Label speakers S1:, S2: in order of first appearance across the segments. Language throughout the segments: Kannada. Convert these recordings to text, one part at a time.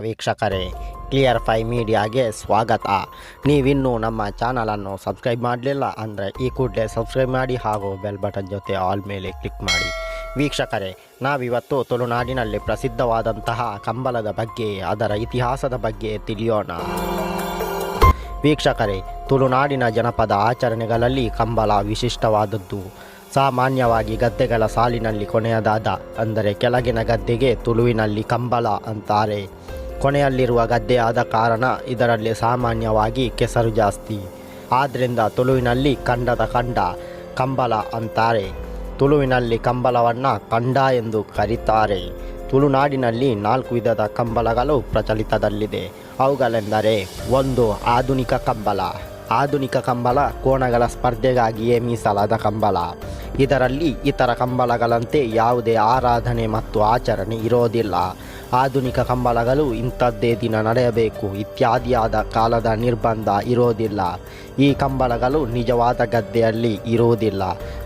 S1: ವೀಕ್ಷಕರೇ, ಕ್ಲಿಯರ್ಫೈ ಮೀಡಿಯಾಗೆ ಸ್ವಾಗತ. ನೀವಿನ್ನೂ ನಮ್ಮ ಚಾನಲನ್ನು ಸಬ್ಸ್ಕ್ರೈಬ್ ಮಾಡಲಿಲ್ಲ ಅಂದರೆ ಈ ಕೂಡಲೇ ಸಬ್ಸ್ಕ್ರೈಬ್ ಮಾಡಿ ಹಾಗೂ ಬೆಲ್ ಬಟನ್ ಜೊತೆ ಆಲ್ ಮೇಲೆ ಕ್ಲಿಕ್ ಮಾಡಿ. ವೀಕ್ಷಕರೇ, ನಾವಿವತ್ತು ತುಳುನಾಡಿನಲ್ಲಿ ಪ್ರಸಿದ್ಧವಾದಂತಹ ಕಂಬಳದ ಬಗ್ಗೆ, ಅದರ ಇತಿಹಾಸದ ಬಗ್ಗೆ ತಿಳಿಯೋಣ. ವೀಕ್ಷಕರೇ, ತುಳುನಾಡಿನ ಜನಪದ ಆಚರಣೆಗಳಲ್ಲಿ ಕಂಬಳ ವಿಶಿಷ್ಟವಾದದ್ದು. ಸಾಮಾನ್ಯವಾಗಿ ಗದ್ದೆಗಳ ಸಾಲಿನಲ್ಲಿ ಕೊನೆಯದಾದ ಅಂದರೆ ಕೆಳಗಿನ ಗದ್ದೆಗೆ ತುಳುವಿನಲ್ಲಿ ಕಂಬಳ ಅಂತಾರೆ. ಕೊನೆಯಲ್ಲಿರುವ ಗದ್ದೆ ಆದ ಕಾರಣ ಇದರಲ್ಲಿ ಸಾಮಾನ್ಯವಾಗಿ ಕೆಸರು ಜಾಸ್ತಿ. ಆದ್ದರಿಂದ ತುಳುವಿನಲ್ಲಿ ಕಂಡದ ಕಂಡ ಕಂಬಳ ಅಂತಾರೆ. ತುಳುವಿನಲ್ಲಿ ಕಂಬಳವನ್ನು ಕಂಡ ಎಂದು ಕರೀತಾರೆ. ತುಳುನಾಡಿನಲ್ಲಿ 4 ವಿಧದ ಕಂಬಳಗಳು ಪ್ರಚಲಿತದಲ್ಲಿದೆ. ಅವುಗಳೆಂದರೆ 1. ಆಧುನಿಕ ಕಂಬಳ. ಆಧುನಿಕ ಕಂಬಳ ಕೋಣಗಳ ಸ್ಪರ್ಧೆಗಾಗಿಯೇ ಮೀಸಲಾದ ಕಂಬಳ. ಇದರಲ್ಲಿ ಇತರ ಕಂಬಳಗಳಂತೆ ಯಾವುದೇ ಆರಾಧನೆ ಮತ್ತು ಆಚರಣೆ ಇರೋದಿಲ್ಲ. ಆಧುನಿಕ ಕಂಬಳಗಳು ಇಂಥದ್ದೇ ದಿನ ನಡೆಯಬೇಕು ಇತ್ಯಾದಿಯಾದ ಕಾಲದ ನಿರ್ಬಂಧ ಇರೋದಿಲ್ಲ. ಈ ಕಂಬಳಗಳು ನಿಜವಾದ ಗದ್ದೆಯಲ್ಲಿ ಇರುವುದಿಲ್ಲ.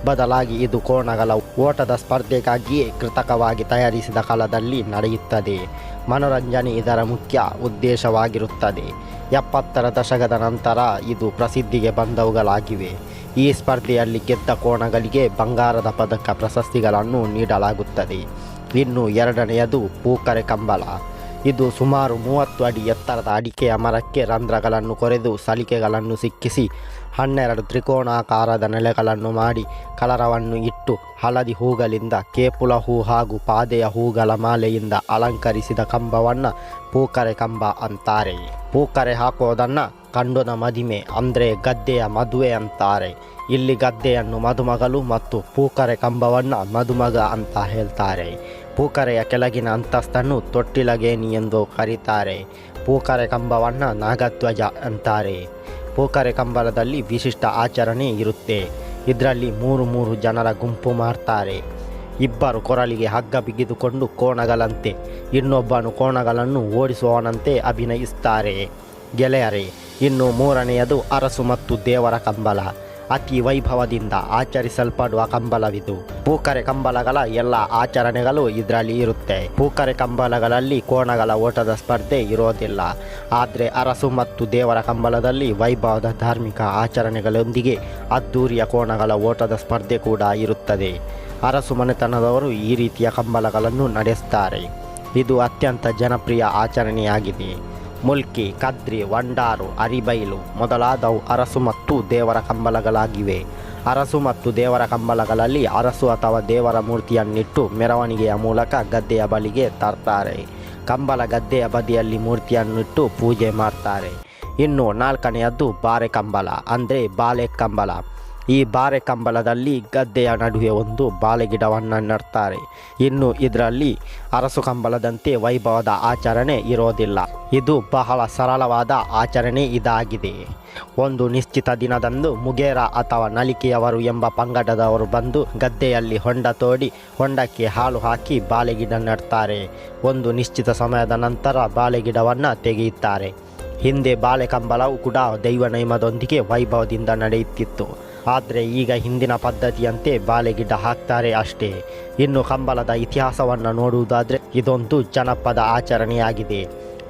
S1: ಬದಲಾಗಿ ಇದು ಕೋಣಗಳ ಓಟದ ಸ್ಪರ್ಧೆಗಾಗಿಯೇ ಕೃತಕವಾಗಿ ತಯಾರಿಸಿದ ಕಾಲದಲ್ಲಿ ನಡೆಯುತ್ತದೆ. ಮನೋರಂಜನೆ ಇದರ ಮುಖ್ಯ ಉದ್ದೇಶವಾಗಿರುತ್ತದೆ. 70ರ ದಶಕದ ನಂತರ ಇದು ಪ್ರಸಿದ್ಧಿಗೆ ಬಂದವುಗಳಾಗಿವೆ. ಈ ಸ್ಪರ್ಧೆಯಲ್ಲಿ ಗೆದ್ದ ಕೋಣಗಳಿಗೆ ಬಂಗಾರದ ಪದಕ ಪ್ರಶಸ್ತಿಗಳನ್ನು ನೀಡಲಾಗುತ್ತದೆ. ಇನ್ನು 2ನೆಯದು ಪೂಕರೆ ಕಂಬಳ. ಇದು ಸುಮಾರು 30 ಅಡಿ ಎತ್ತರದ ಅಡಿಕೆಯ ಮರಕ್ಕೆ ರಂಧ್ರಗಳನ್ನು ಕೊರೆದು ಸಲಿಕೆಗಳನ್ನು ಸಿಕ್ಕಿಸಿ 12 ತ್ರಿಕೋಣಾಕಾರದ ನೆಲೆಗಳನ್ನು ಮಾಡಿ ಕಲರವನ್ನು ಇಟ್ಟು ಹಳದಿ ಹೂಗಳಿಂದ, ಕೇಪುಲ ಹೂ ಹಾಗೂ ಪಾದೆಯ ಹೂಗಳ ಮಾಲೆಯಿಂದ ಅಲಂಕರಿಸಿದ ಕಂಬವನ್ನು ಪೂಕರೆ ಕಂಬ ಅಂತಾರೆ. ಪೂಕರೆ ಹಾಕೋದನ್ನು ಕಂಡದ ಮದಿಮೆ ಅಂದರೆ ಗದ್ದೆಯ ಮದುವೆ ಅಂತಾರೆ. ಇಲ್ಲಿ ಗದ್ದೆಯನ್ನು ಮದುಮಗಳು ಮತ್ತು ಪೂಕರೆ ಕಂಬವನ್ನು ಮದುಮಗ ಅಂತ ಹೇಳ್ತಾರೆ. ಪೂಕರೆಯ ಕೆಳಗಿನ ಅಂತಸ್ತನ್ನು ತೊಟ್ಟಿಲಗೇಣಿ ಎಂದು ಕರೀತಾರೆ. ಪೂಕರೆ ಕಂಬವನ್ನು ನಾಗಧ್ವಜ ಅಂತಾರೆ. ಪೂಕರೆ ಕಂಬಳದಲ್ಲಿ ವಿಶಿಷ್ಟ ಆಚರಣೆ ಇರುತ್ತೆ. ಇದರಲ್ಲಿ 3 ಜನರ ಗುಂಪು ಮಾಡ್ತಾರೆ. ಇಬ್ಬರು ಕೊರಳಿಗೆ ಹಗ್ಗ ಬಿಗಿದುಕೊಂಡು ಕೋಣಗಳಂತೆ, ಇನ್ನೊಬ್ಬನು ಕೋಣಗಳನ್ನು ಓಡಿಸುವವನಂತೆ ಅಭಿನಯಿಸ್ತಾರೆ. ಗೆಳೆಯರೇ, ಇನ್ನು 3ನೆಯದು ಅರಸು ಮತ್ತು ದೇವರ ಕಂಬಳ. ಅತಿ ವೈಭವದಿಂದ ಆಚರಿಸಲ್ಪಡುವ ಕಂಬಳವಿದು. ಪೂಕರೆ ಕಂಬಳಗಳ ಎಲ್ಲ ಆಚರಣೆಗಳು ಇದರಲ್ಲಿ ಇರುತ್ತೆ. ಪೂಕರೆ ಕಂಬಳಗಳಲ್ಲಿ ಕೋಣಗಳ ಓಟದ ಸ್ಪರ್ಧೆ ಇರೋದಿಲ್ಲ. ಆದರೆ ಅರಸು ಮತ್ತು ದೇವರ ಕಂಬಳದಲ್ಲಿ ವೈಭವದ ಧಾರ್ಮಿಕ ಆಚರಣೆಗಳೊಂದಿಗೆ ಅದ್ದೂರಿಯ ಕೋಣಗಳ ಓಟದ ಸ್ಪರ್ಧೆ ಕೂಡ ಇರುತ್ತದೆ. ಅರಸು ಮನೆತನದವರು ಈ ರೀತಿಯ ಕಂಬಳಗಳನ್ನು ನಡೆಸ್ತಾರೆ. ಇದು ಅತ್ಯಂತ ಜನಪ್ರಿಯ ಆಚರಣೆಯಾಗಿದೆ. ಮುಲ್ಕಿ, ಕದ್ರಿ, ವಂಡಾರು, ಅರಿಬೈಲು ಮೊದಲಾದವು ಅರಸು ಮತ್ತು ದೇವರ ಕಂಬಳಗಳಾಗಿವೆ. ಅರಸು ಮತ್ತು ದೇವರ ಕಂಬಳಗಳಲ್ಲಿ ಅರಸು ಅಥವಾ ದೇವರ ಮೂರ್ತಿಯನ್ನಿಟ್ಟು ಮೆರವಣಿಗೆಯ ಮೂಲಕ ಗದ್ದೆಯ ಬಳಿಗೆ ತರ್ತಾರೆ. ಕಂಬಳ ಗದ್ದೆಯ ಬದಿಯಲ್ಲಿ ಮೂರ್ತಿಯನ್ನಿಟ್ಟು ಪೂಜೆ ಮಾಡ್ತಾರೆ. ಇನ್ನು 4ನೆಯದ್ದು ಬಾರೆ ಕಂಬಳ ಅಂದರೆ ಬಾಳೆ ಕಂಬಳ. ಈ ಬಾರೆ ಕಂಬಳದಲ್ಲಿ ಗದ್ದೆಯ ನಡುವೆ ಒಂದು ಬಾಳೆ ಗಿಡವನ್ನು ನೆಡ್ತಾರೆ. ಇನ್ನು ಇದರಲ್ಲಿ ಅರಸು ಕಂಬಳದಂತೆ ವೈಭವದ ಆಚರಣೆ ಇರೋದಿಲ್ಲ. ಇದು ಬಹಳ ಸರಳವಾದ ಆಚರಣೆ ಇದಾಗಿದೆ. ಒಂದು ನಿಶ್ಚಿತ ದಿನದಂದು ಮುಗೇರ ಅಥವಾ ನಲಿಕೆಯವರು ಎಂಬ ಪಂಗಡದವರು ಬಂದು ಗದ್ದೆಯಲ್ಲಿ ಹೊಂಡ ತೋಡಿ ಹೊಂಡಕ್ಕೆ ಹಾಲು ಹಾಕಿ ಬಾಳೆಗಿಡ ನೆಡ್ತಾರೆ. ಒಂದು ನಿಶ್ಚಿತ ಸಮಯದ ನಂತರ ಬಾಳೆಗಿಡವನ್ನು ತೆಗೆಯುತ್ತಾರೆ. ಹಿಂದೆ ಬಾಳೆ ಕಂಬಳವು ಕೂಡ ದೈವ ನೈಮದೊಂದಿಗೆ ವೈಭವದಿಂದ ನಡೆಯುತ್ತಿತ್ತು. ಆದರೆ ಈಗ ಹಿಂದಿನ ಪದ್ಧತಿಯಂತೆ ಬಾಳೆಗಿಡ ಹಾಕ್ತಾರೆ ಅಷ್ಟೇ. ಇನ್ನು ಕಂಬಳದ ಇತಿಹಾಸವನ್ನು ನೋಡುವುದಾದರೆ ಇದೊಂದು ಜನಪದ ಆಚರಣೆಯಾಗಿದೆ.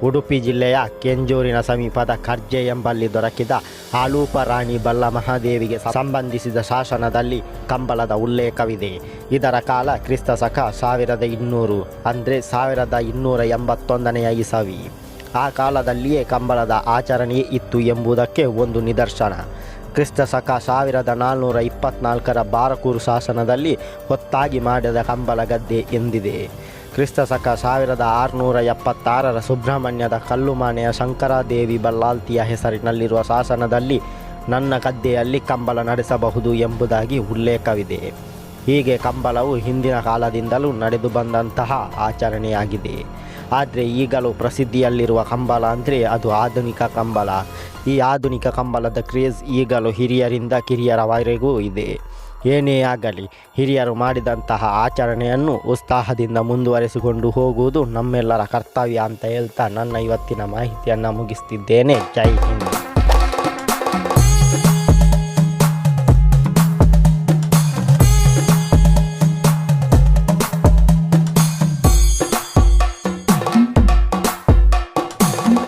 S1: ಉಡುಪಿ ಜಿಲ್ಲೆಯ ಕೆಂಜೂರಿನ ಸಮೀಪದ ಕರ್ಜೆ ಎಂಬಲ್ಲಿ ದೊರಕಿದ ಆಲೂಪ ರಾಣಿ ಬಲ್ಲ ಮಹಾದೇವಿಗೆ ಸಂಬಂಧಿಸಿದ ಶಾಸನದಲ್ಲಿ ಕಂಬಳದ ಉಲ್ಲೇಖವಿದೆ. ಇದರ ಕಾಲ ಕ್ರಿಸ್ತಶಕ 1200 ಅಂದರೆ 1281ನೇ ಇಸವಿ. ಆ ಕಾಲದಲ್ಲಿಯೇ ಕಂಬಳದ ಆಚರಣೆ ಇತ್ತು ಎಂಬುದಕ್ಕೆ ಒಂದು ನಿದರ್ಶನ. ಕ್ರಿಸ್ತಶಕ 1424ರ ಬಾರಕೂರು ಶಾಸನದಲ್ಲಿ ಹೊತ್ತಾಗಿ ಮಾಡಿದ ಕಂಬಳ ಗದ್ದೆ ಎಂದಿದೆ. ಕ್ರಿಸ್ತಶಕ 1676ರ ಸುಬ್ರಹ್ಮಣ್ಯದ ಕಲ್ಲುಮಾನೆಯ ಶಂಕರಾದೇವಿ ಬಲ್ಲಾಲ್ತಿಯ ಹೆಸರಿನಲ್ಲಿರುವ ಶಾಸನದಲ್ಲಿ ನನ್ನ ಗದ್ದೆಯಲ್ಲಿ ಕಂಬಳ ನಡೆಸಬಹುದು ಎಂಬುದಾಗಿ ಉಲ್ಲೇಖವಿದೆ. ಹೀಗೆ ಕಂಬಳವು ಹಿಂದಿನ ಕಾಲದಿಂದಲೂ ನಡೆದು ಬಂದಂತಹ ಆಚರಣೆಯಾಗಿದೆ. ಆದರೆ ಈಗಲೂ ಪ್ರಸಿದ್ಧಿಯಲ್ಲಿರುವ ಕಂಬಳ ಅಂದರೆ ಅದು ಆಧುನಿಕ ಕಂಬಳ. ಈ ಆಧುನಿಕ ಕಂಬಳದ ಕ್ರೇಜ್ ಈಗಲೂ ಹಿರಿಯರಿಂದ ಕಿರಿಯರವರೆಗೂ ಇದೆ. ಏನೇ ಆಗಲಿ, ಹಿರಿಯರು ಮಾಡಿದಂತಹ ಆಚರಣೆಯನ್ನು ಉತ್ಸಾಹದಿಂದ ಮುಂದುವರೆಸಿಕೊಂಡು ಹೋಗುವುದು ನಮ್ಮೆಲ್ಲರ ಕರ್ತವ್ಯ ಅಂತ ಹೇಳ್ತಾ ನನ್ನ ಇವತ್ತಿನ ಮಾಹಿತಿಯನ್ನು ಮುಗಿಸ್ತಿದ್ದೇನೆ. ಜೈ ಹಿಂದ್.